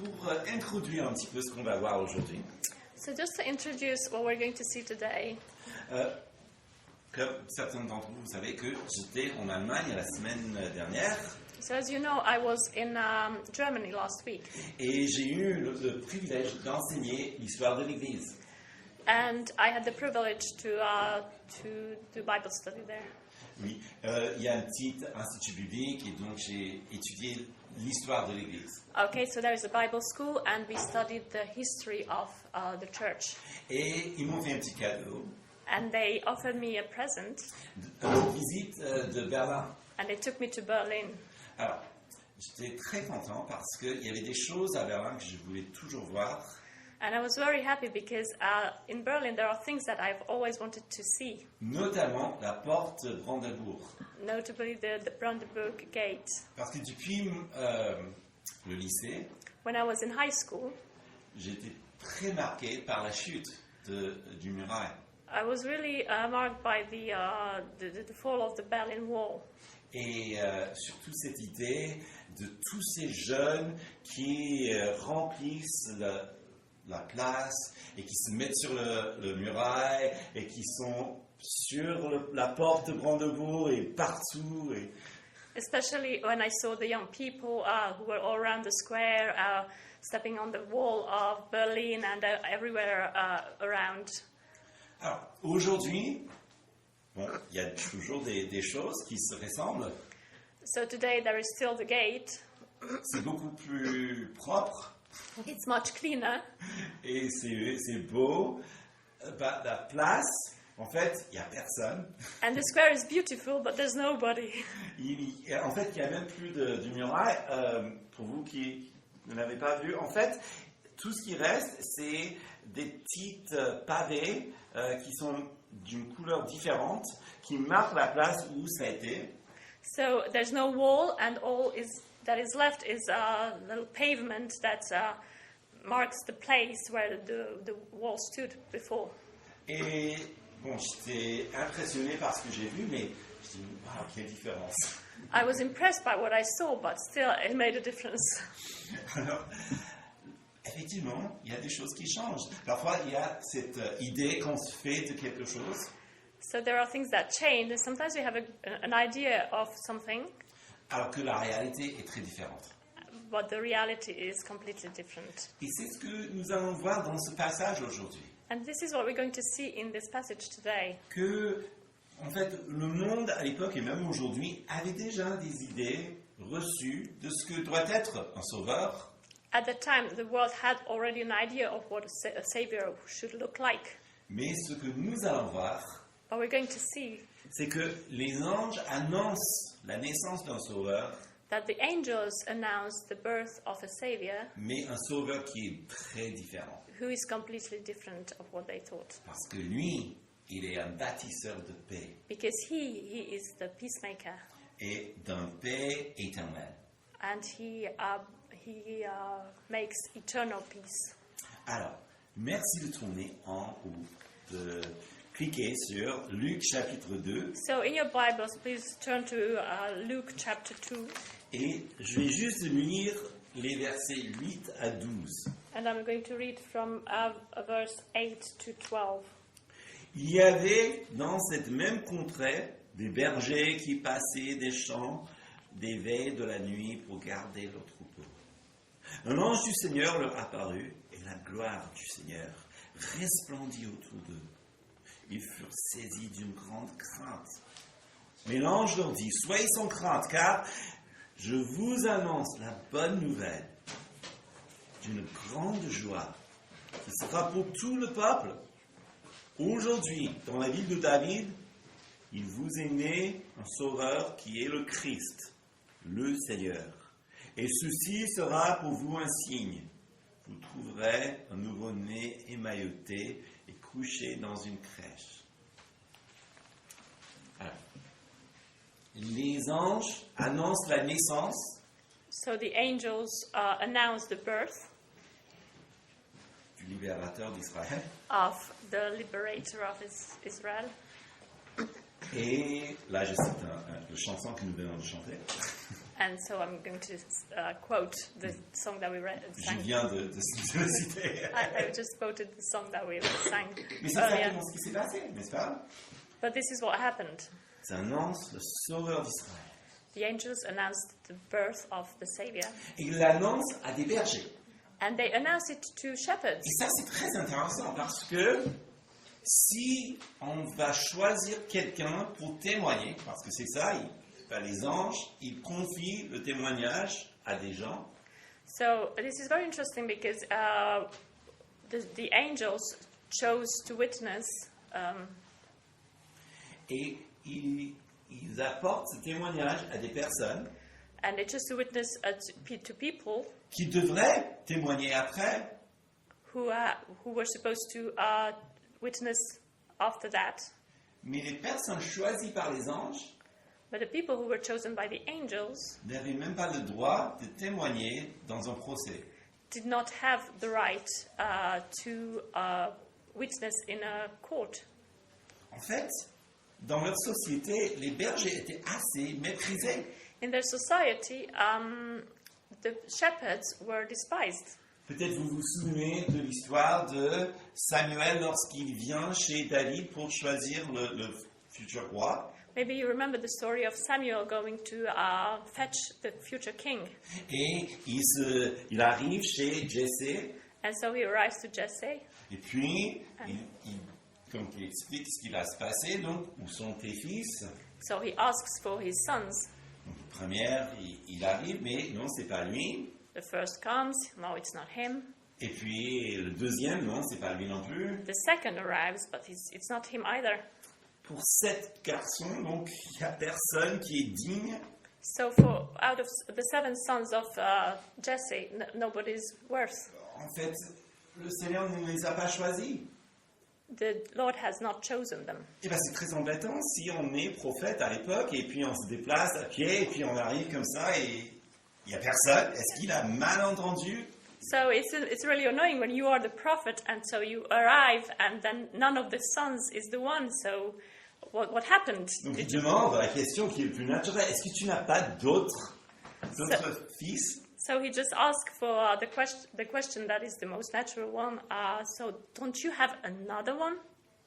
pour introduire un petit peu ce qu'on va voir aujourd'hui, So just to introduce what we're going to see today, comme certains d'entre vous, vous savez que j'étais en Allemagne la semaine dernière so as you know, I was in Germany last week, et j'ai eu le privilège d'enseigner l'histoire de l'Église. and I had the privilege to do Bible study there. Oui, il y a un petit institut biblique et donc j'ai étudié l'histoire de l'Église. Okay, so there is a Bible school, and we studied the history of the church. Et ils m'ont fait un petit cadeau, And they offered me a present, une visite de Berlin. and they took me to Berlin. Alors, j'étais très content parce qu'il y avait des choses à Berlin que je voulais toujours voir. And I was very happy because in Berlin there are things that I've always wanted to see, Notamment la porte Brandenburg. notably the Brandenburg Gate. Parce que depuis le lycée, When I was in high school, j'étais très marqué par la chute du muraille. I was really marked by the fall of the Berlin Wall. Et surtout cette idée de tous ces jeunes qui remplissent la place et qui se mettent sur le muraille et qui sont sur la porte de Brandenburg et partout. Et Especially when I saw the young people who were all around the square, stepping on the wall of Berlin and everywhere around. alors, aujourd'hui, bon, il y a toujours des choses qui se ressemblent. So today there is still the gate. C'est beaucoup plus propre It's much cleaner, et c'est beau. La place, en fait, il n'y a personne. and the square is beautiful, but there's nobody. En fait, il n'y a même plus du muraille. Pour vous qui ne l'avez pas vu, en fait, tout ce qui reste, c'est des petites pavés qui sont d'une couleur différente, qui marquent la place où ça a été. So there's no wall, and all that is left is a little pavement that marks the place where the wall stood before. Et bon, j'étais impressionné par ce que j'ai vu, mais je dis, wow, quelle différence. I was impressed by what I saw, but still it made a difference. Alors, effectivement, il y a des choses qui changent. Parfois, il y a cette idée qu'on se fait de quelque chose, So there are things that change, and sometimes we have an idea of something, alors que la réalité est très différente. but the reality is completely different. Et c'est ce que nous allons voir dans ce passage aujourd'hui. And this is what we're going to see in this passage today. Que, en fait, le monde à l'époque et même aujourd'hui avait déjà des idées reçues de ce que doit être un sauveur, At the time, the world had already an idea of what a savior should look like. mais ce que nous allons voir, But we're going to see c'est que les anges annoncent la naissance d'un sauveur, that the angels announce the birth of a savior mais un sauveur qui est très différent. who is completely different of what they thought. Parce que lui, il est un bâtisseur de paix Because he is the peacemaker, et d'un paix éternelle. and he makes eternal peace. Alors, merci de tourner en haut, de cliquer sur Luc chapitre 2. So in your Bibles, please turn to Luke chapter 2, Et je vais juste lire les versets 8 à 12. and I'm going to read from verse 8 to 12. Il y avait dans cette même contrée des bergers qui passaient des champs des veilles de la nuit pour garder leurs troupeaux. Un ange du Seigneur leur apparut et la gloire du Seigneur resplendit autour d'eux. Ils furent saisis d'une grande crainte. Mais l'ange leur dit, soyez sans crainte, car je vous annonce la bonne nouvelle d'une grande joie qui sera pour tout le peuple. Aujourd'hui, dans la ville de David, il vous est né un sauveur qui est le Christ, le Seigneur. Et ceci sera pour vous un signe. Vous trouverez un nouveau-né émailloté et couché dans une crèche. Alors, les anges annoncent la naissance So the angels announce the birth du libérateur d'Israël. of the liberator of Israel. Et là, je cite la chanson que nous venons de chanter. And so I'm going to quote the song that we Je sang. viens de le citer. I just quoted the song that we sang Mais c'est earlier. exactement ce qui s'est passé, n'est-ce pas? But this is what happened. Ça annonce le sauveur d'Israël. The angels announced the birth of the Savior. Et il l'annonce à des bergers. And they announced it to shepherds. Et ça, c'est très intéressant parce que si on va choisir quelqu'un pour témoigner, parce que c'est ça, les anges, ils confient le témoignage à des gens. So this is very interesting because the angels chose to witness, Et ils apportent ce témoignage à des personnes and they chose to witness to people qui devraient témoigner après. who were supposed to witness after that. Mais les personnes choisies par les anges But the people who were chosen by the angels n'avaient même pas le droit de témoigner dans un procès. did not have the right to witness in a court. En fait, dans leur société, les bergers étaient assez méprisés. In their society, the shepherds were despised. Peut-être vous vous souvenez de l'histoire de Samuel lorsqu'il vient chez David pour choisir le futur roi. Maybe you remember the story of Samuel going to fetch the future king. Et il arrive chez Jessé. And so he arrives to Jesse. Et puis, donc il explique ce qui va se passer. Donc, où sont tes fils? So he asks for his sons. Donc, première, il arrive, mais non, c'est pas lui. The first comes, no, it's not him. Et puis, le deuxième, non, c'est pas lui non plus. The second arrives, but it's not him either. Pour 7 garçons, donc, il n'y a personne qui est digne. So out of the 7 sons of Jesse, nobody's worth. En fait, le Seigneur ne les a pas choisis. The Lord has not chosen them. Et bien, c'est très embêtant si on est prophète à l'époque et puis on se déplace à pied et puis on arrive comme ça et il n'y a personne. Est-ce qu'il a mal entendu? So it's really annoying when you are the prophet and so you arrive and then none of the sons is the one. So what happened? Donc il demande la question qui est le plus naturelle. Est-ce que tu n'as pas d'autres fils? So he just asked for the question that is the most natural one. So don't you have another one?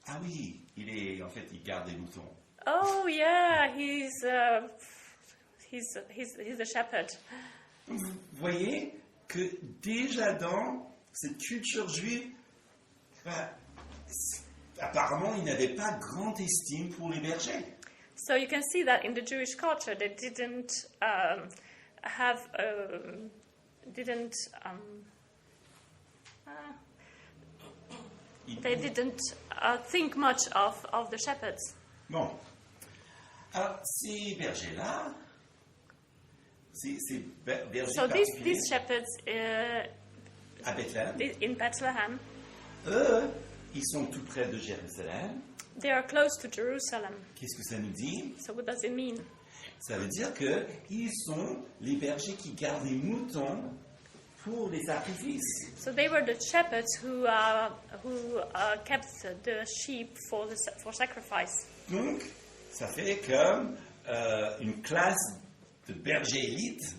Ah oui, il garde des moutons. Oh yeah, he's a shepherd. Donc, vous voyez que déjà dans cette culture juive, apparemment, il n'avait pas grande estime pour les bergers. So you can see that in the Jewish culture, they didn't think much of the shepherds. Bon. Alors, ces bergers-là, ces bergers So particuliers, these shepherds à Bethléem, in Bethlehem, eux, ils sont tout près de Jérusalem. they are close to Jerusalem. Qu'est-ce que ça nous dit? So what does it mean? Ça veut dire qu'ils sont les bergers qui gardent les moutons pour les sacrifices. So they were the shepherds who kept the sheep for sacrifice. Donc, ça fait comme une classe de bergers élites,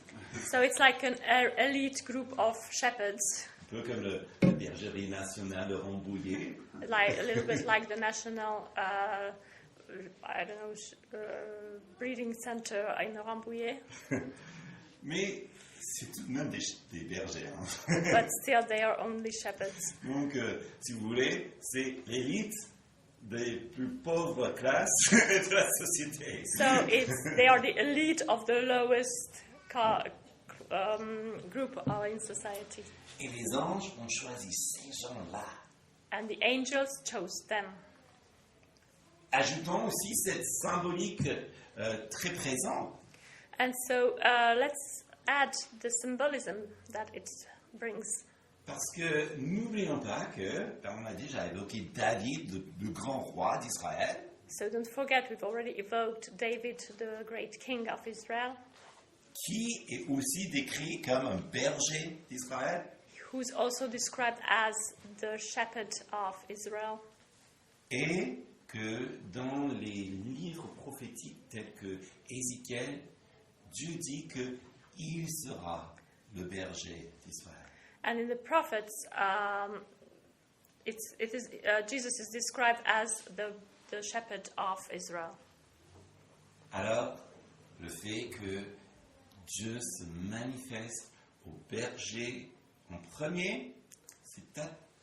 So it's like an elite group of shepherds, un peu comme la bergerie nationale de Rambouillet. like a little bit like the national, breeding center in Rambouillet. Mais c'est tout de même des bergers. Hein. But still, they are only shepherds. Donc, si vous voulez, c'est l'élite des plus pauvres classes de la société. So they are the elite of the lowest group in society. Et les anges ont choisi ces gens-là. And the angels chose them. Ajoutons aussi cette symbolique très présente. And so let's add the symbolism that it brings. Parce que n'oublions pas que, on a déjà évoqué David, le grand roi d'Israël, So don't forget, we've already evoked David, the great king of Israel, qui est aussi décrit comme un berger d'Israël. who's also described as the shepherd of Israel. Et que dans les livres prophétiques tels que Ézéchiel, Dieu dit que il sera le berger d'Israël. And in the prophets, Jesus is described as the shepherd of Israel. Alors, le fait que Dieu se manifeste au berger en premier,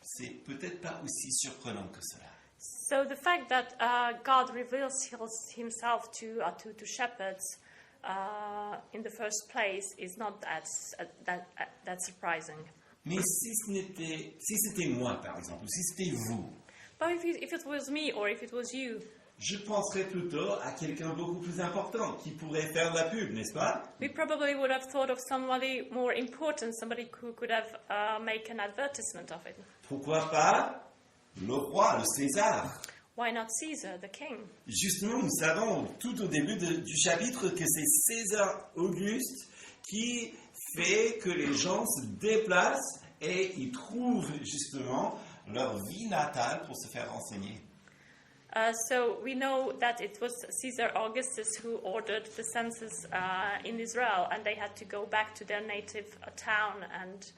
c'est peut-être pas aussi surprenant que cela. So the fact that God reveals himself to shepherds in the first place is not that surprising. Mais si c'était moi, par exemple, ou si c'était vous, But if it was me or if it was you, je penserais plutôt à quelqu'un beaucoup plus important qui pourrait faire de la pub, n'est-ce pas? we probably would have thought of somebody more important, somebody who could have make an advertisement of it. Pourquoi pas le roi, le César? Why not Caesar, the king? Justement, nous savons tout au début du chapitre que c'est César Auguste qui fait que les gens se déplacent et ils trouvent justement leur vie natale pour se faire renseigner. So we know that it was Caesar Augustus who ordered the census in Israel, and they had to go back to their native town and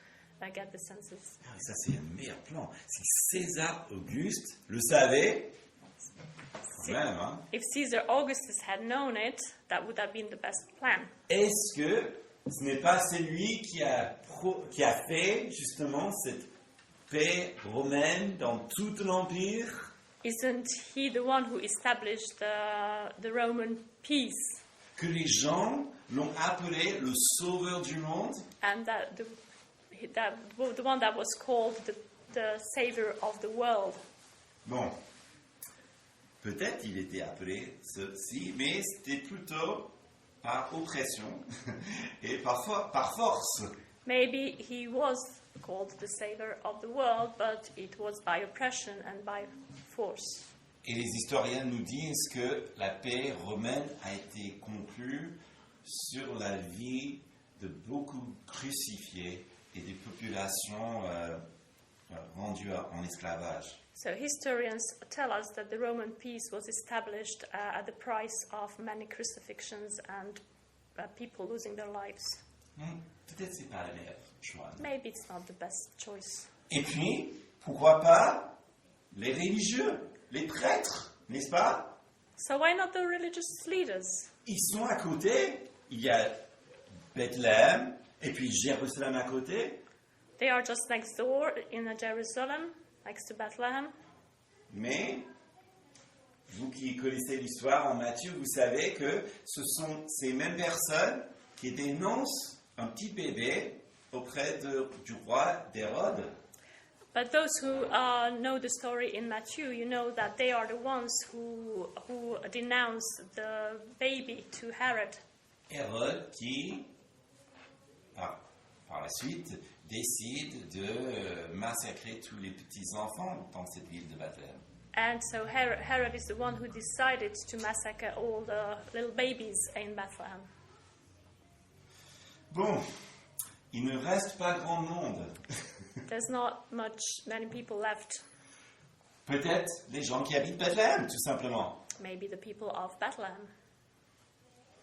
get the census. Ah, ça, c'est un meilleur plan. Si César Auguste le savait, quand même, hein. If Caesar Augustus had known it, that would have been the best plan. Est-ce que ce n'est pas celui qui a fait justement cette paix romaine dans tout l'Empire? Isn't he the one who established the Roman peace? Que les gens l'ont appelé le sauveur du monde? And that the one that was called the savior of the world. Bon, peut-être il était appelé ceci, mais c'était plutôt par oppression et parfois par force. Maybe he was called the savior of the world, but it was by oppression and by force. Et les historiens nous disent que la paix romaine a été conclue sur la vie de beaucoup crucifiés et des populations rendues en esclavage. So historians tell us that the Roman peace was established at the price of many crucifixions and people losing their lives. Peut-être c'est pas le meilleur choix. Maybe it's not the best choice. Et puis, pourquoi pas les religieux, les prêtres, n'est-ce pas? So why not the religious leaders? Ils sont à côté. Il y a Bethléem et puis Jérusalem à côté. They are just next door in Jerusalem, next to Bethlehem. Mais vous qui connaissez l'histoire en Matthieu, vous savez que ce sont ces mêmes personnes qui dénoncent un petit bébé auprès du roi d'Hérode. But those who know the story in Matthew, you know that they are the ones who denounce the baby to Herod. Hérode qui, par la suite, décide de massacrer tous les petits-enfants dans cette ville de Bethléem. And so Herod is the one who decided to massacre all the little babies in Bethlehem. Bon, il ne reste pas grand monde. There's not many people left. Peut-être les gens qui habitent Bethléem, tout simplement. Maybe the people of Bethlehem.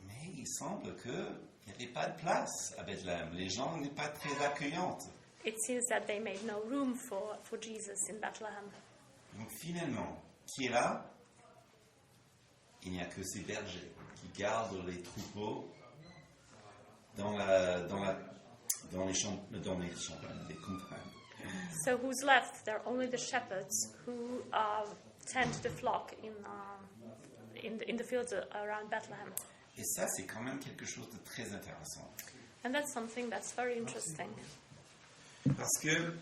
Mais il semble qu'il n'y avait pas de place à Bethléem. Les gens n'étaient pas très accueillantes. It seems that they made no room for Jesus in Bethlehem. Donc finalement, qui est là? Il n'y a que ces bergers qui gardent les troupeaux dans les campagnes, les campagnes. So who's left? There are only the shepherds who tend the flock in the fields around Bethlehem. Et ça, c'est quand même quelque chose de très intéressant. And that's something that's very interesting. Parce que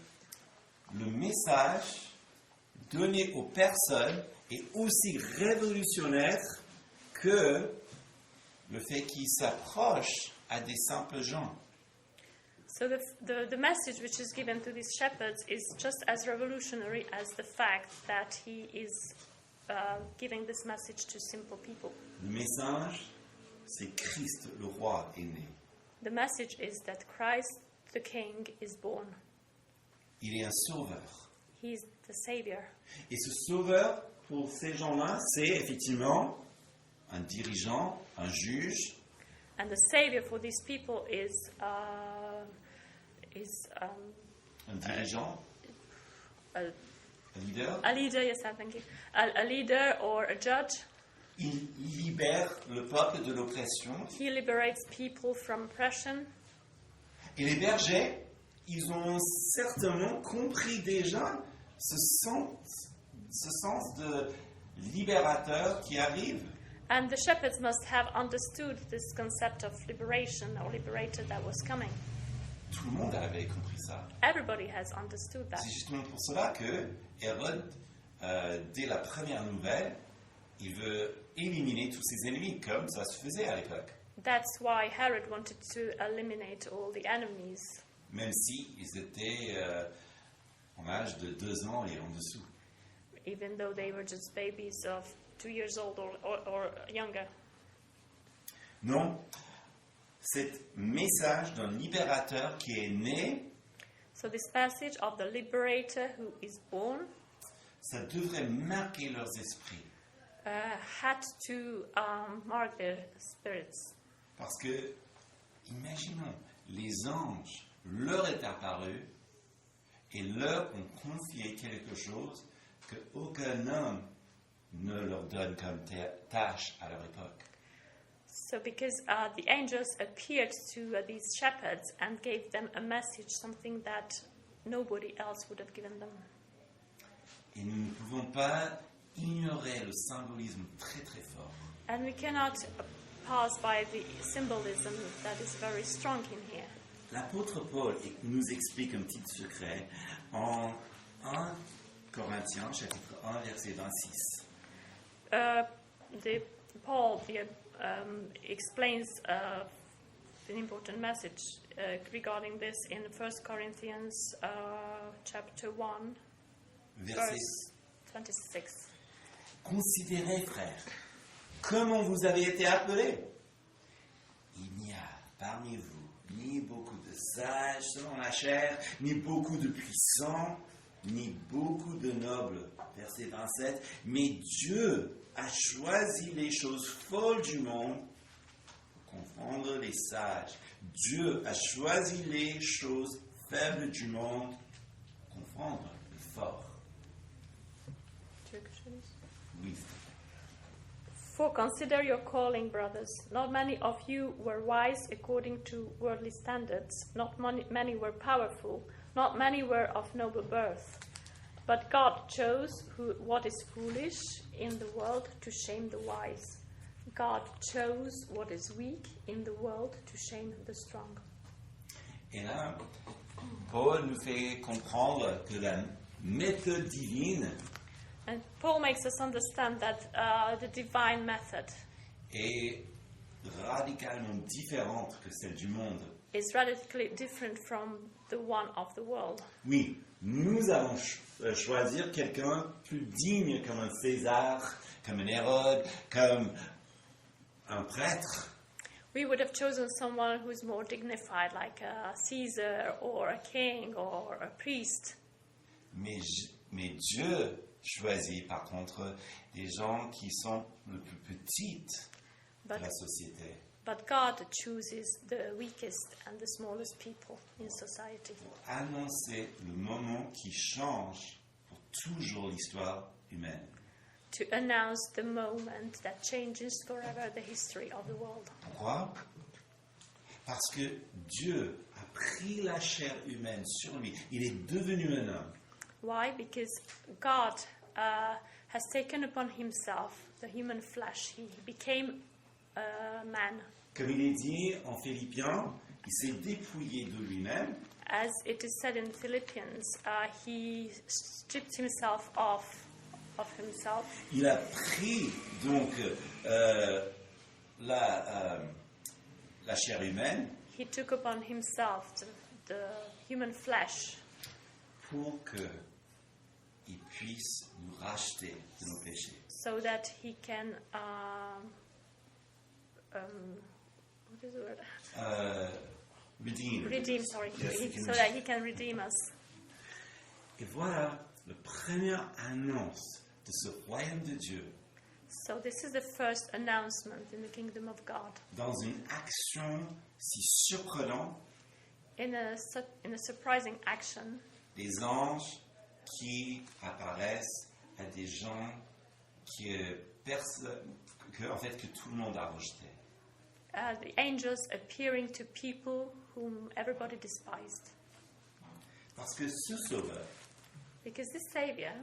le message donné aux personnes est aussi révolutionnaire que le fait qu'ils s'approchent à des simples gens. So the message which is given to these shepherds is just as revolutionary as the fact that he is giving this message to simple people. Le message, c'est Christ, le roi, est né. The message is that Christ, the King, is born. Il est un sauveur. He is the Savior. Et ce sauveur, pour ces gens-là, c'est effectivement un dirigeant, un juge. And the savior for these people is Un dirigeant, a un leader. leader. Yes, thank you. A leader or a judge. Il libère le peuple de l'oppression. He liberates people from oppression. Et les bergers, ils ont certainement compris déjà ce sens de libérateur qui arrive. And the shepherds must have understood this concept of liberation or liberator that was coming. Tout le monde avait compris ça. Everybody has understood that. C'est justement pour cela que Hérode, dès la première nouvelle, il veut éliminer tous ses ennemis, comme ça se faisait à l'époque. That's why Herod wanted to eliminate all the enemies, Même s'ils étaient en âge de 2 ans et en dessous. even though they were just babies of 2 years old or younger. Non, c'est message d'un libérateur qui est né, So this passage of the liberator who is born ça devrait marquer leurs esprits. had to mark their spirits. Parce que, imaginons, les anges leur est apparu et leur ont confié quelque chose qu'aucun homme ne leur donne comme tâche à leur époque. So because the angels appeared to these shepherds and gave them a message, something that nobody else would have given them. Et nous ne pouvons pas ignorer le symbolisme très très fort. And we cannot pass by the symbolism that is very strong in here. L'apôtre Paul nous explique un petit secret en 1 Corinthiens, chapitre 1, verset 26. Paul explains an important message regarding this in 1 Corinthians chapter 1, Verset verse 26. Considérez, frères, comment vous avez été appelés. Il n'y a parmi vous ni beaucoup de sages selon la chair, ni beaucoup de puissants, ni beaucoup de nobles. Verset 27. Mais Dieu a choisi les choses folles du monde pour confondre les sages. Dieu a choisi les choses faibles du monde pour confondre les forts. Oui. For consider your calling, brothers. Not many of you were wise according to worldly standards. Not many were powerful. Not many were of noble birth. But God chose what is foolish in the world to shame the wise. God chose what is weak in the world to shame the strong. Et là, Paul nous fait comprendre que la méthode divine And Paul makes us understand that the divine method est radicalement différente que celle du monde. is radically different from the one of the world. Oui, nous allons choisir quelqu'un plus digne comme un César, comme un Hérode, comme un prêtre. We would have chosen someone who's more dignified, like a Caesar or a king or a priest. Mais Dieu choisit par contre des gens qui sont les plus petites de la société. But God chooses the weakest and the smallest people in society Pour annoncer le moment qui change pour toujours l'histoire humaine. to announce the moment that changes forever the history of the world. Pourquoi? Parce que Dieu a pris la chair humaine sur lui. Il est devenu un homme. Why? Because God has taken upon himself the human flesh. He became a man. Comme il est dit en Philippiens, il s'est dépouillé de lui-même. As it is said in Philippians, he stripped himself off of himself. Il a pris donc la chair humaine He took upon himself the human flesh pour qu'il puisse nous racheter de nos péchés. so that he can what is the word? Redeem, sorry. Yes, he can So that he can redeem us. Et voilà la première annonce de ce royaume de Dieu. So this is the first announcement in the kingdom of God. dans une action si surprenante, In a surprising action, les anges qui apparaissent à des gens en fait, que tout le monde a rejeté. the angels appearing to people whom everybody despised. Parce que ce sauveur, Because this Savior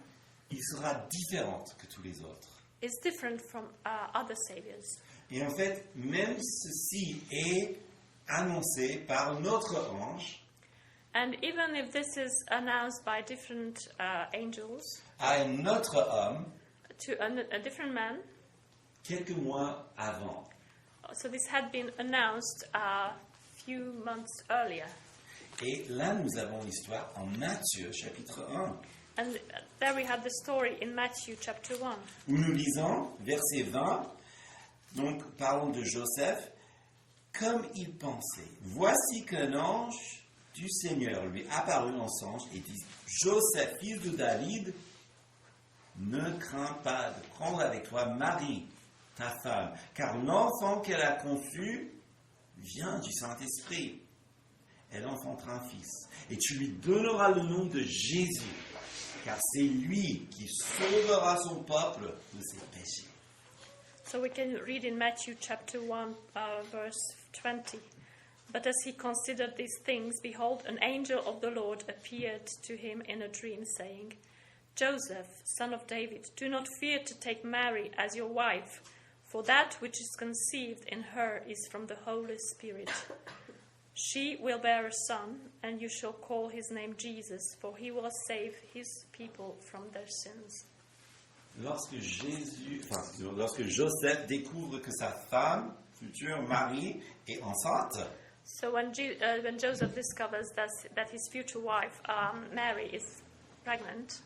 il sera différent que tous les autres. is different from other Saviors. Et en fait, même ceci est annoncé par notre ange And even if this is announced by different angels à un autre homme to a different man, quelques mois avant. so this had been announced a few months earlier. Et là, nous avons l'histoire en Matthieu, chapitre 1, And there we had the story in Matthew chapter 1. où nous lisons, verset 20, donc parlons de Joseph, comme il pensait. Voici qu'un ange du Seigneur lui apparut en songe et dit, Joseph, fils de David, ne crains pas de prendre avec toi Marie, ta femme, car l'enfant qu'elle a conçu vient du Saint-Esprit. Elle enfantera un fils, et tu lui donneras le nom de Jésus, car c'est lui qui sauvera son peuple de ses péchés. So we can read in Matthew chapter 1, verse 20. But as he considered these things, behold, an angel of the Lord appeared to him in a dream, saying, Joseph, son of David, do not fear to take Mary as your wife, for that which is conceived in her is from the Holy Spirit. She will bear a son, and you shall call his name Jesus, for he will save his people from their sins. Lorsque Joseph découvre que sa femme, future Marie, est enceinte, So when Joseph discovers that his future wife, Mary, is pregnant,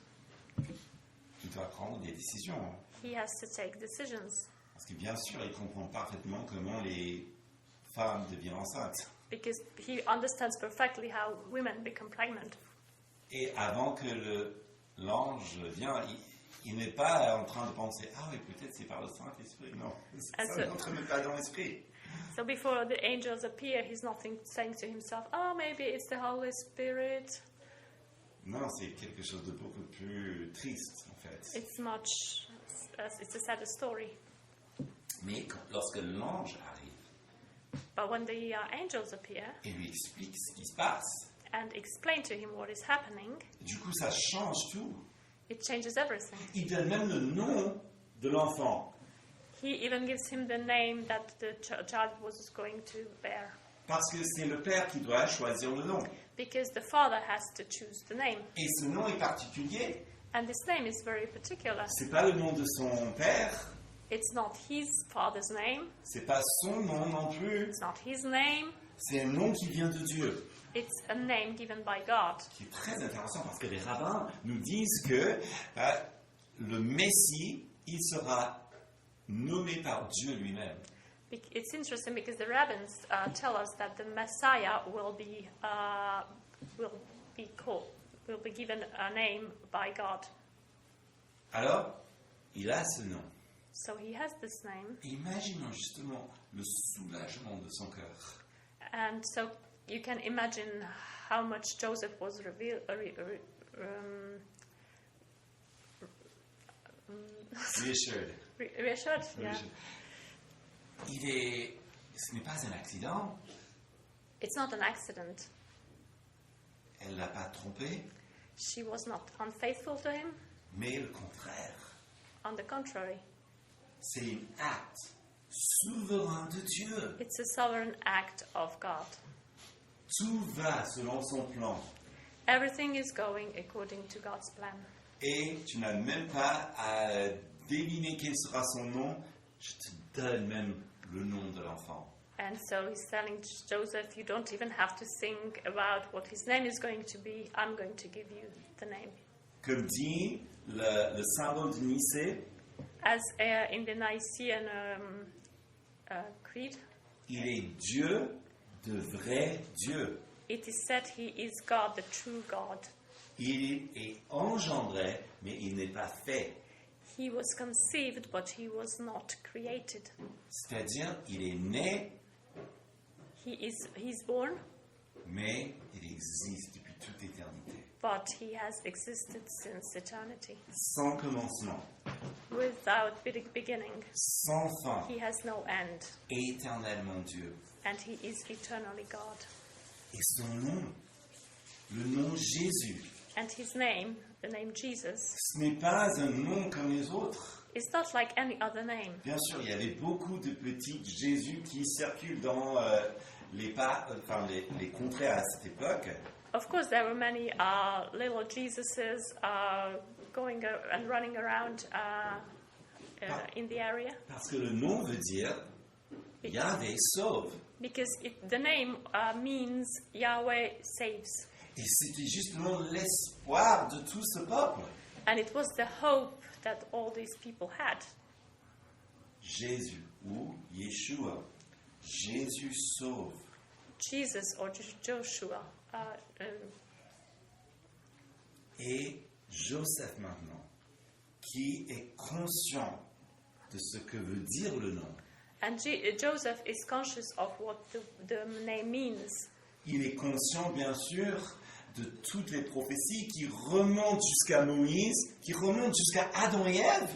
il doit prendre des décisions. he has to take decisions. Parce que bien sûr, il comprend parfaitement comment les femmes deviennent enceintes. Because he understands perfectly how women become pregnant. Et avant que l'ange vienne, il n'est pas en train de penser, ah oui, peut-être c'est par le Saint-Esprit. Non, ça n'entre même pas dans l'esprit. So before the angels appear, he's not saying to himself, oh, maybe it's the Holy Spirit. Non, c'est quelque chose de beaucoup plus triste, en fait. It's a sadder story. Mais lorsque l'ange arrive But when the angels appear et lui explique ce qui se passe, and explain to him what is happening, du coup, ça change tout. it changes everything. Il donne même le nom de l'enfant. He even gives him the name that the child was going to bear. Parce que c'est le père qui doit choisir le nom. Because the father has to choose the name. Et ce nom est particulier. And this name is very particular. C'est pas le nom de son père. It's not his father's name. C'est pas son nom non plus. It's not his name. C'est un nom qui vient de Dieu. It's a name given by God. Qui est très intéressant parce que les rabbins nous disent que le Messie, il sera nommé par Dieu lui-même. It's interesting because the rabbins tell us that the Messiah will be given a name by God. Alors, il a ce nom. So he has this name, Imaginons justement le soulagement de son cœur. and so you can imagine how much Joseph was Reassured. reassured. Yeah, Ce n'est pas un accident. it's not an accident. Elle l'a pas trompé, She was not unfaithful to him. mais le contraire. On the contrary, C'est un acte souverain de Dieu. it's a sovereign act of God. Tout va selon son plan. Everything is going according to God's plan. Et tu n'as même pas à deviner quel sera son nom. Je te donne même le nom de l'enfant. And so he's telling Joseph, you don't even have to think about what his name is going to be. I'm going to give you the name. Comme dit le symbole de Nicée, As in the Nicene Creed, il est Dieu, de vrai Dieu. it is said he is God, the true God. Il est engendré, mais il n'est pas fait. He was conceived, but he was not created. C'est-à-dire, il est né, He's born, mais il existe depuis toute éternité. but he has existed since eternity. Sans commencement, Without beginning, sans fin, he has no end, éternellement Dieu. and he is eternally God. Et son nom, le nom Jésus, And his name, the name Jesus, ce n'est pas un nom comme les autres. is not like any other name. Bien sûr, il y avait beaucoup de petits Jésus qui circulent dans les contrées à cette époque. Of course, there were many little Jesuses going and running around in the area, Parce que le nom veut dire Yahvé sauve. because the name means Yahweh saves. Et c'était justement l'espoir de tout ce peuple. And it was the hope that all these people had. Jésus ou Yeshua. Jésus sauve. Jesus or Joshua. Et Joseph maintenant, qui est conscient de ce que veut dire le nom. And Joseph is conscious of what the name means. Il est conscient, bien sûr, de toutes les prophéties qui remontent jusqu'à Moïse, qui remontent jusqu'à Adam et Ève.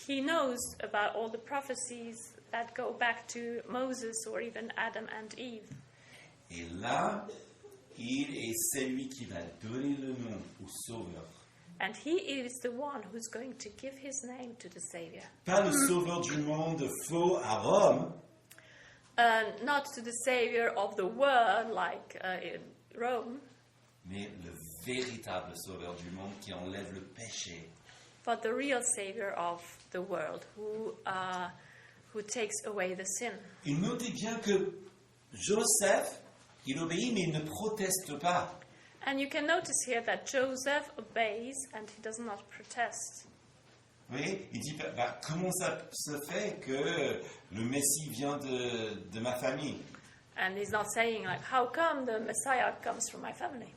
He knows about all the prophecies that go back to Moses or even Adam and Eve. Et là, il est celui qui va donner le nom au Sauveur. And he is the one who's going to give his name to the Savior. Pas le Sauveur du monde faux à Rome, Not to the Savior of the world like in Rome, mais le véritable Sauveur du monde qui enlève le péché. but the real Savior of the world who takes away the sin. Et notez bien que Joseph, il obéit mais il ne proteste pas. And you can notice here that Joseph obeys and he does not protest. Vous voyez, il dit, comment ça se fait que le Messie vient de ma famille? And he's not saying like, how come the Messiah comes from my family?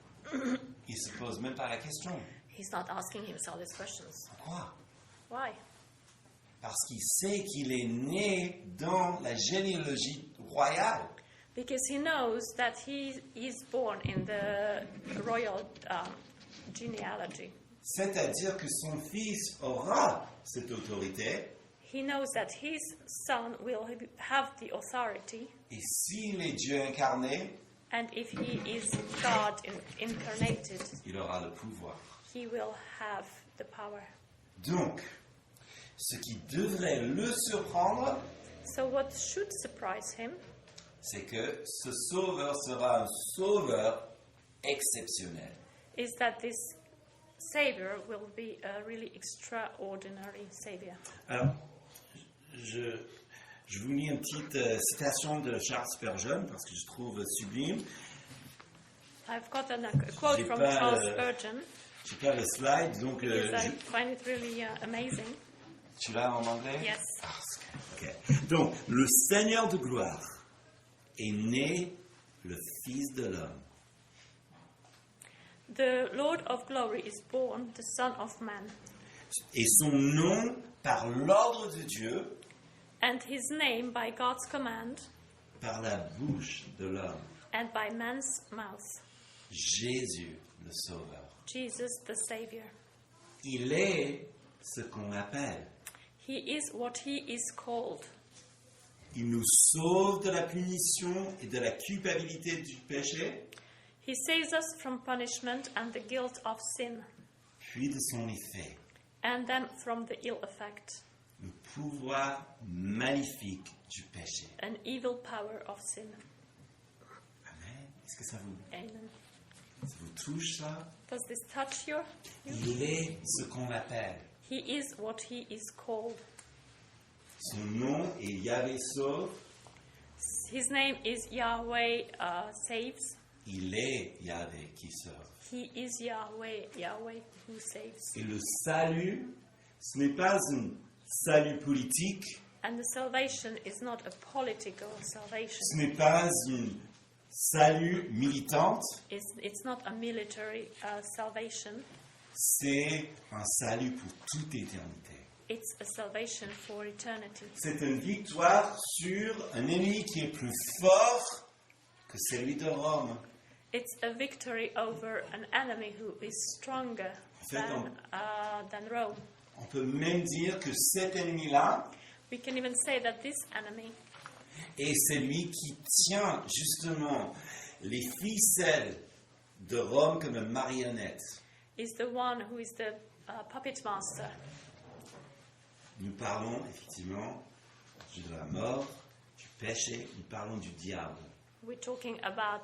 Il se pose même pas la question. He's not asking himself these questions. Pourquoi? Why? Parce qu'il sait qu'il est né dans la généalogie royale. Because he knows that he is born in the royal genealogy. C'est-à-dire que son fils aura cette autorité. He knows that his son will have the authority, Et s'il est Dieu incarné, and if he is God incarnated, il aura le pouvoir. he will have the power. Donc, ce qui devrait le surprendre, So what should surprise him c'est que ce sauveur sera un sauveur exceptionnel. is that this Savior will be a really extraordinary Savior. Alors, je vous lis une petite citation de Charles Spurgeon parce que je trouve sublime. I've gotten a quote J'ai from pas, Charles Spurgeon Je n'ai pas le slide, donc because I find it really amazing. tu l'as en anglais? Yes. Ok. Donc, le Seigneur de gloire est né le Fils de l'homme. The Lord of glory is born, the Son of Man, Et son nom, par l'ordre de Dieu, and his name by God's command par la bouche de l'homme, and by man's mouth, Jésus le Sauveur. Jesus the Savior. Il est ce qu'on appelle. He is what he is called. Il nous sauve de la punition et de la culpabilité du péché, He saves us from punishment and the guilt of sin, puis de son effet, and then from the ill effect, le pouvoir maléfique du péché. an evil power of sin. Amen. Est-ce que ça Amen. vous touche, ça? Does this touch you? Il est ce qu'on appelle. He is what he is called. Son nom est Yahvé sauve. His name is Yahweh saves. Il est Yahvé qui sauve. He is Yahweh, Yahweh who saves. Et le salut, ce n'est pas un salut politique, And the salvation is not a political salvation. ce n'est pas un salut militante, It's not a military salvation. c'est un salut pour toute éternité. it's a salvation for eternity. C'est une victoire sur un ennemi qui est plus fort que celui de Rome. It's a victory over an enemy who is stronger fait, than Rome. On peut même dire que cet ennemi-là We can even say that this enemy est celui qui tient justement les ficelles de Rome comme une marionnette. is the one who is the puppet master. Nous parlons effectivement de la mort, du péché, nous parlons du diable. We're talking about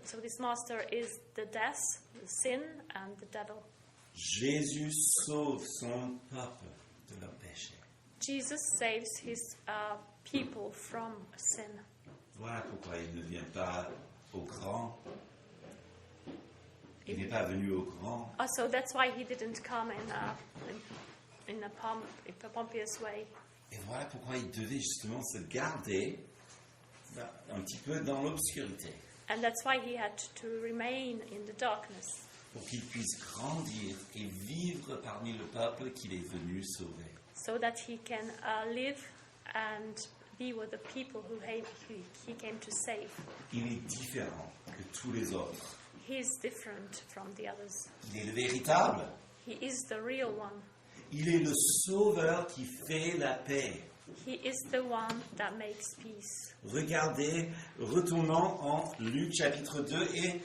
so this master is the death, the sin, and the devil. Jésus sauve son peuple de leur péché. Jesus saves his people from sin. Voilà pourquoi il ne vient pas au grand. Il n'est pas venu au grand. So that's why he didn't come in a pompous way. Et voilà pourquoi il devait justement se garder un petit peu dans l'obscurité. And that's why he had to remain in the darkness. Pour qu'il puisse grandir et vivre parmi le peuple qu'il est venu sauver. So that he can live and be with the people who he came to save. Il est différent que tous les autres. He is different from the others. Il est le véritable. He is the real one. Il est le sauveur qui fait la paix. He is the one that makes peace. Regardez, retournons en Luc chapitre 2 et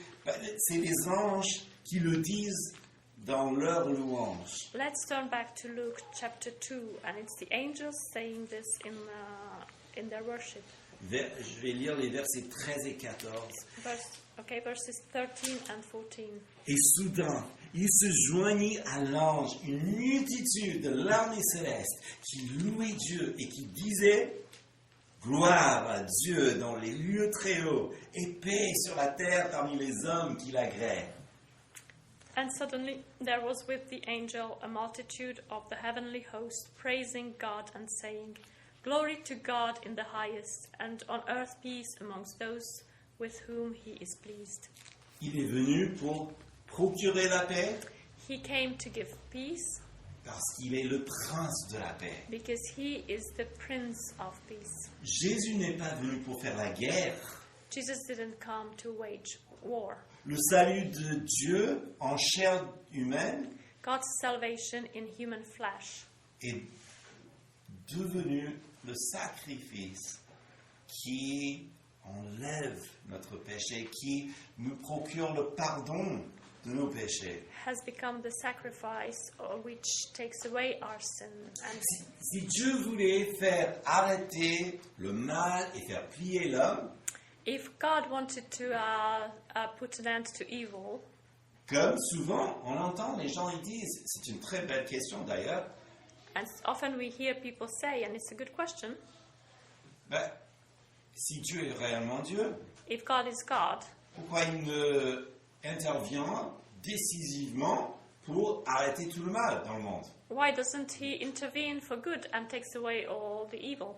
c'est les anges qui le disent dans leur louange. Let's turn back to Luke chapter 2, and it's the angels saying this in their worship. Je vais lire les versets 13 et 14. Verses 13 and 14. Et soudain, il se joignit à l'ange une multitude de l'armée céleste qui louait Dieu et qui disait « Gloire à Dieu dans les lieux très hauts et paix sur la terre parmi les hommes qui l'agréent. » And suddenly there was with the angel a multitude of the heavenly host, praising God and saying, Glory to God in the highest, and on earth peace amongst those with whom he is pleased. Il est venu pour procurer la paix He came to give peace parce qu'il est le prince de la paix. because he is the Prince of Peace. Jésus n'est pas venu pour faire la guerre. Jesus didn't come to wage war. Le salut de Dieu en chair humaine God's salvation in human flesh est devenu le sacrifice qui enlève notre péché, qui nous procure le pardon de nos péchés. has become the sacrifice which takes away our sin. And Si Dieu voulait faire arrêter le mal et faire plier l'homme, if God wanted to put an end to evil, comme souvent on entend les gens ils disent, c'est une très belle question d'ailleurs, and often we hear people say, and it's a good question, si Dieu est réellement Dieu, if God is God, pourquoi il ne intervient décisivement pour arrêter tout le mal dans le monde? why doesn't he intervene for good and takes away all the evil?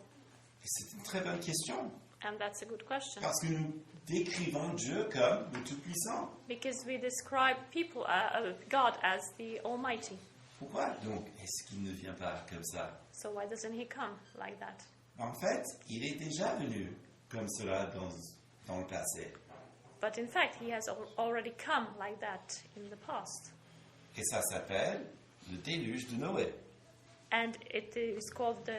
Et c'est une très bonne question, And that's a good question. parce que nous décrivons Dieu comme le Tout-Puissant. Because we describe God as the Almighty. Pourquoi donc est-ce qu'il ne vient pas comme ça? So why doesn't he come like that? En fait, il est déjà venu comme cela dans le passé. But in fact, he has already come like that in the past. Et ça s'appelle le déluge de Noé. And it is called the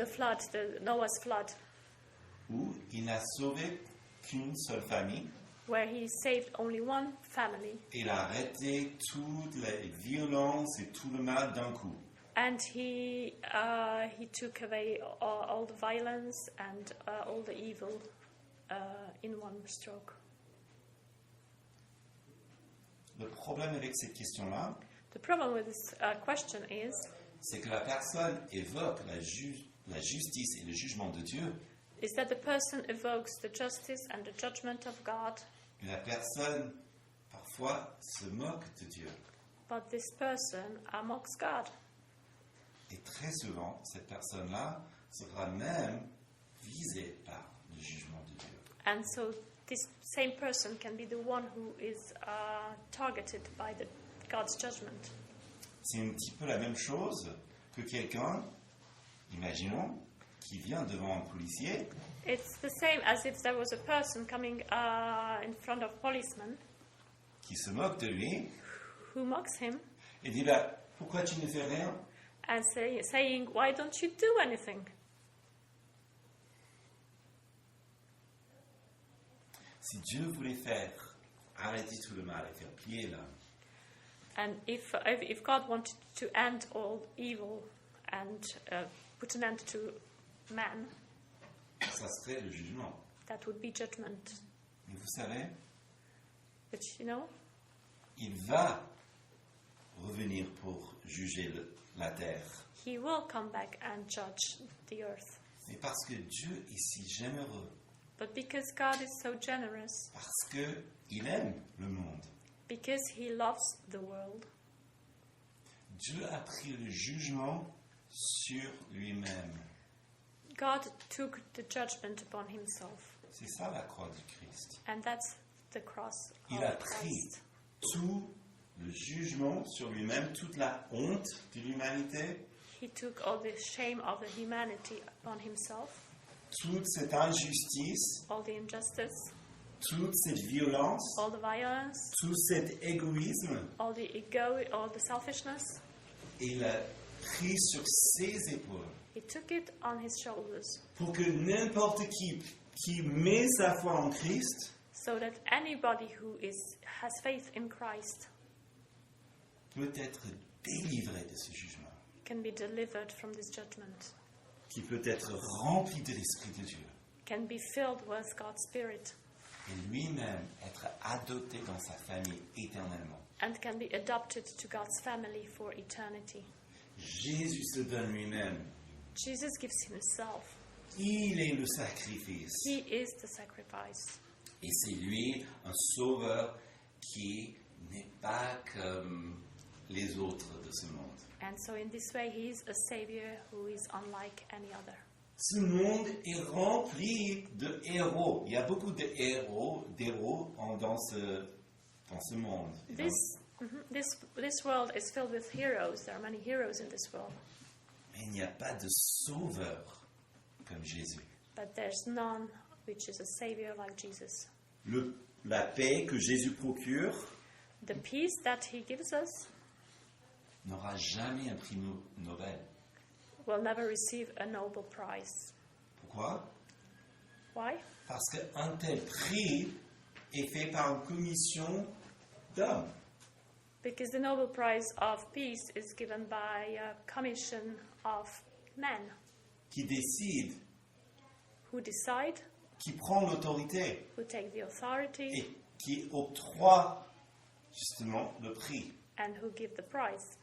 flood, the Noah's flood, Où il n'a sauvé qu'une seule famille. where he saved only one family. Il a arrêté toutes les violences et tout le mal d'un coup. And he took away all the violence and all the evil in one stroke. Le problème avec cette question-là, The problem with this question is c'est que la personne évoque la justice et le jugement de Dieu, that the person evokes the justice and the judgment of God, mais la personne parfois se moque de Dieu. but this person mocks God. Et très souvent, cette personne-là sera même visée par le jugement de Dieu. And so this same person can be the one who is targeted by God's judgment. C'est un petit peu la même chose que quelqu'un, imaginons, qui vient devant un policier It's the same as if there was a person coming in front of policemen qui se moque de lui who mocks him et dit bah, pourquoi tu ne fais rien? and saying, "Why don't you do anything?" Si Dieu voulait faire arrêter tout le mal et faire plier l'homme, And if God wanted to end all evil and put an end to man, ça serait le jugement. that would be judgment. Mais vous savez, But you know, il va revenir pour juger la terre. He will come back and judge the earth. Mais parce que Dieu est si généreux, But because God is so generous, parce qu'il aime le monde, because He loves the world, Dieu a pris le jugement sur lui-même. God took the judgment upon Himself. C'est ça la croix du Christ. And that's the cross Il a of pris Christ. tout le jugement sur lui-même, toute la honte de l'humanité, He took all the shame of the humanity upon Himself, toute cette injustice, all the injustice, toute cette violence, all the violence, tout cet égoïsme, all the ego, all the selfishness. et il l'a pris sur ses épaules He took it on His shoulders pour que n'importe qui met sa foi en Christ so that anybody who has faith in Christ peut être délivré de ce jugement, can be delivered from this judgment, qui peut être rempli de l'Esprit de Dieu can be filled with God's Spirit, et lui-même être adopté dans sa famille éternellement. and can be adopted to God's family for eternity. Jésus se donne lui-même. Jesus gives Himself. Il est le sacrifice. He is the sacrifice. Et c'est lui un sauveur qui n'est pas comme les autres de ce monde. And so in this way, He is a Savior who is unlike any other. Ce monde est rempli de héros. Il y a beaucoup de héros dans ce monde. This world is filled with heroes. There are many heroes in this world. Mais il n'y a pas de sauveur comme Jésus. But there's none which is a Savior like Jesus. La paix que Jésus procure The peace that He gives us n'aura jamais un prix Nobel. will never receive a Nobel Prize. Pourquoi? Why? Parce qu'un tel prix est fait par une commission d'hommes. Because the Nobel Prize of Peace is given by a commission of men Qui décide, who decide, qui prend l'autorité who take the authority, et qui octroie justement le prix. and who give the prize.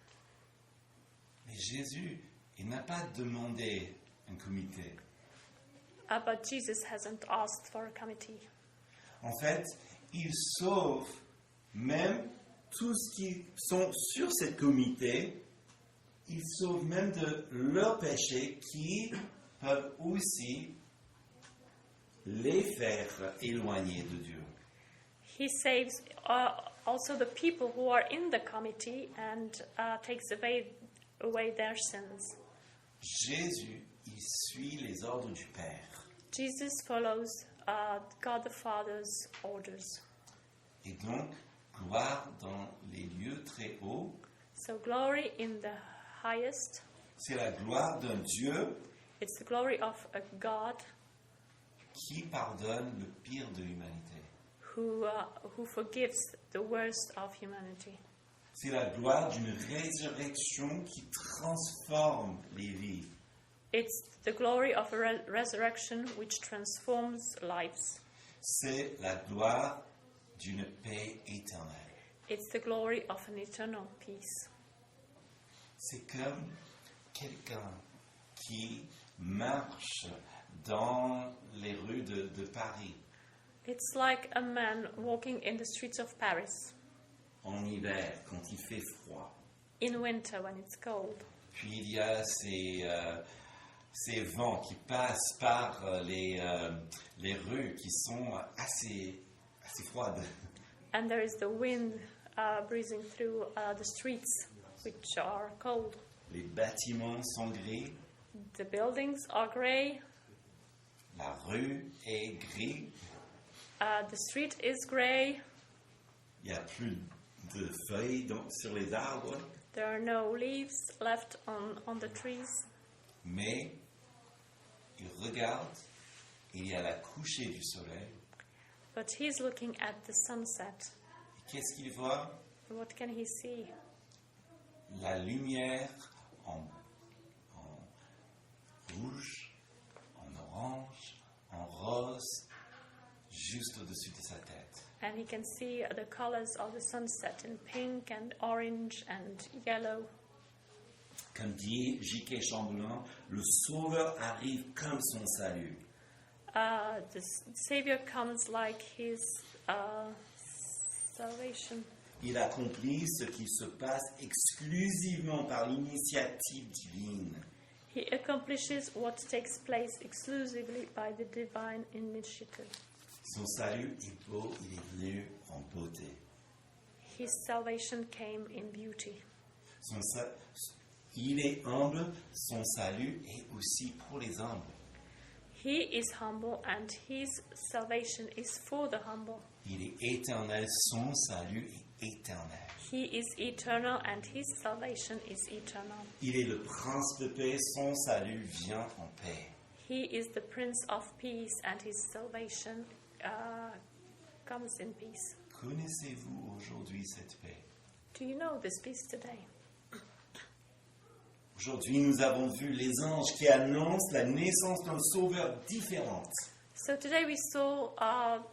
Mais Jésus, il n'a pas demandé un comité. But Jesus hasn't asked for a committee. En fait, il sauve même tous qui sont sur ce comité, il sauve même de leurs péchés qui peuvent aussi les faire éloigner de Dieu. He saves also the people who are in the committee and takes away their sins. Jésus, il suit les ordres du Père. Jesus follows God the Father's orders. Et donc, gloire dans les lieux très hauts, So glory in the highest. c'est la gloire d'un Dieu It's the glory of a God qui pardonne le pire de l'humanité. who forgives the worst of humanity. C'est la gloire d'une résurrection qui transforme les vies. It's the glory of a resurrection which transforms lives. C'est la gloire d'une paix éternelle. It's the glory of an eternal peace. C'est comme quelqu'un qui marche dans les rues de Paris It's like a man walking in the streets of Paris en hiver quand il fait froid. in winter when it's cold. Puis il y a ces vents qui passent par les rues qui sont assez froides. And there is the wind breezing through the streets, which are cold. Les bâtiments sont gris, The buildings are grey. la rue est grise, The street is grey. il n'y a plus de feuilles sur les arbres, There are no leaves left on the trees. mais il regarde, il y a la couchée du soleil. But he's looking at the sunset. Et qu'est-ce qu'il voit? What can he see? La lumière en rouge, en orange, en rose, juste au-dessus de sa tête. And he can see the colors of the sunset in pink and orange and yellow. Comme dit J.K. Chambellan, le Sauveur arrive comme son salut. The Savior comes like his salvation. Il accomplit ce qui se passe exclusivement par l'initiative divine. He accomplishes what takes place exclusively by the divine initiative. Son salut est beau, il est venu en beauté. His salvation came in beauty. Il est humble, son salut est aussi pour les humbles. He is humble and his salvation is for the humble. Il est éternel, son salut est éternel. He is eternal and his salvation is eternal. Il est le prince de paix, son salut vient en paix. He is the Prince of Peace and his salvation comes in peace. Connaissez-vous aujourd'hui cette paix? Do you know this peace today? Aujourd'hui, nous avons vu les anges qui annoncent la naissance d'un sauveur différent. So today we saw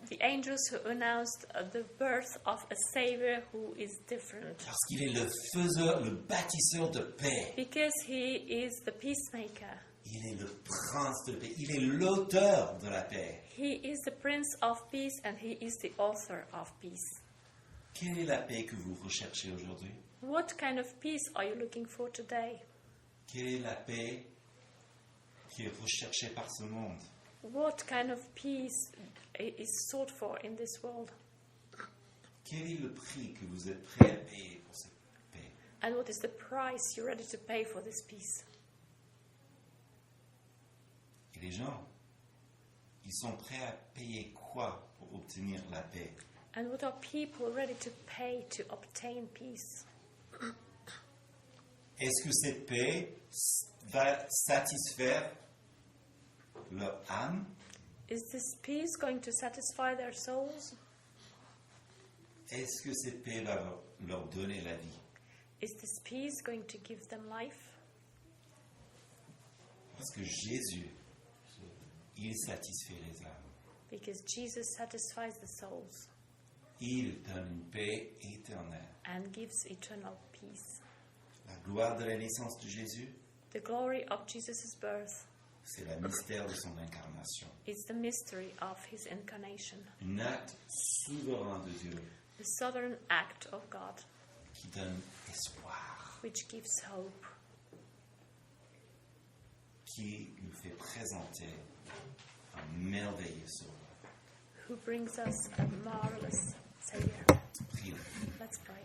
the angels who announced the birth of a Savior who is different. Parce qu'il est le faiseur, le bâtisseur de paix. Because he is the peacemaker. Il est le prince de paix. Il est l'auteur de la paix. He is the Prince of Peace and he is the author of peace. Quelle est la paix que vous recherchez aujourd'hui? What kind of peace are you looking for today? Quelle est la paix qui est recherchée par ce monde? What kind of peace is sought for in this world? Quel est le prix que vous êtes prêt à payer pour cette paix? And what is the price you're ready to pay for this peace? Et les gens, ils sont prêts à payer quoi pour obtenir la paix? And what are people ready to pay to obtain peace? Est-ce que cette paix va satisfaire leur âme? Is this peace going to satisfy their souls? Est-ce que cette paix va leur donner la vie? Is this peace going to give them life? Parce que Jésus, il satisfait les âmes. Because Jesus satisfies the souls Il donne une paix éternelle. and gives eternal peace. La gloire de la naissance de Jésus, The glory of Jesus' birth c'est le mystère de son incarnation. is the mystery of his incarnation, Un acte souverain de Dieu the sovereign act of God, qui donne espoir, which gives hope, qui nous fait présenter un merveilleux sauveur. who brings us a marvelous Savior. Prions. Let's pray.